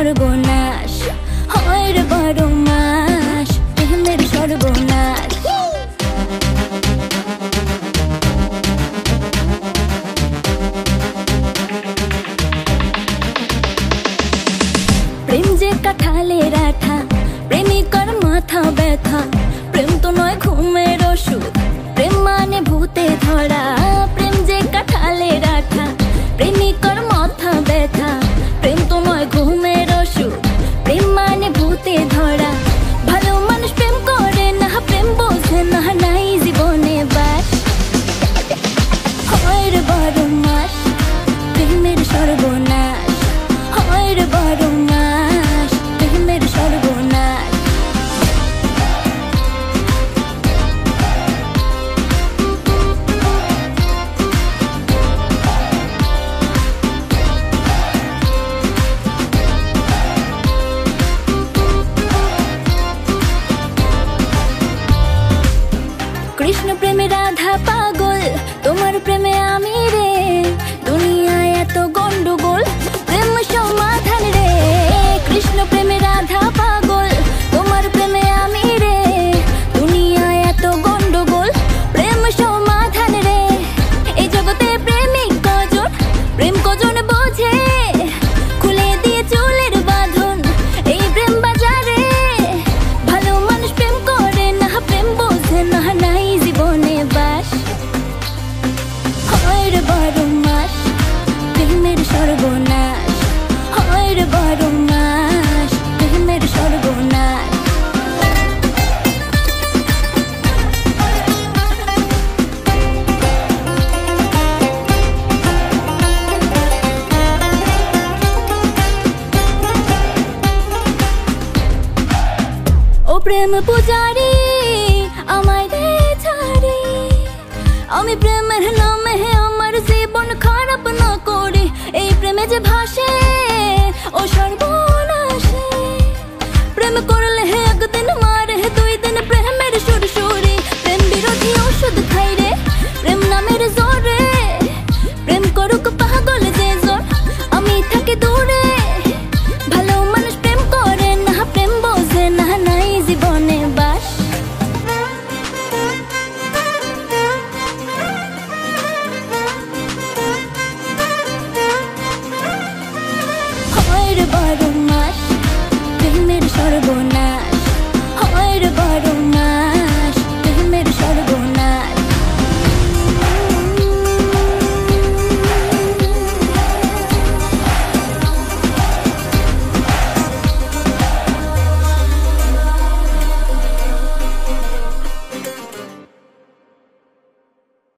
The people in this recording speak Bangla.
সর্বনাশ হয় রে 12 মাস প্রেমের সর্বনাশ। প্রেম যে কাঁঠালের আঠা প্রেমিকার মাথা ব্যথা, প্রেম তো নয় ঘুমের ওষুধ, প্রেম মানে ভূতে ধরা। প্রেম যে কাঁঠালের আঠা প্রেমিকার মাথা ব্যথা, প্রেম তো নয় ঘুমের ওষুধ, প্রেম মানে ভূতে ধরা। ভালো মানুষ প্রেম করে না, প্রেম বোঝে না, নাই জীবনে বাস হয় রে 12 মাস প্রেমের সর্বনাশ হয় রে 12 মাস প্রেমের সর্বনাশ। কৃষ্ণ প্রেমে রাধা পাগল, তোমার প্রেমে আমি রে, দুনিয়ায় এত গন্ডগোল প্রেম সমাধান রে। কৃষ্ণ প্রেমে রাধা পাগল, তোমার প্রেমে আমি রে, দুনিয়ায় এত গন্ডগোল প্রেম সমাধান রে। এই জগতে প্রেমিক কজন, প্রেম কজন বোঝে, খুলে দিয়ে চুলের বাঁধন এই প্রেম বাজারে। ভালো মানুষ প্রেম করে না, প্রেম বোঝে না, নাই জীবনে বাস হয় রে 12 মাস প্রেমের সর্বনাশ হয় রে 12 মাস প্রেমের সর্বনাশ। ও প্রেম পূজারি আমায় দে ছাড়ি, আমি প্রেমের নামে আমার জীবন খারাপ না করি। এই প্রেমে যে ভাসে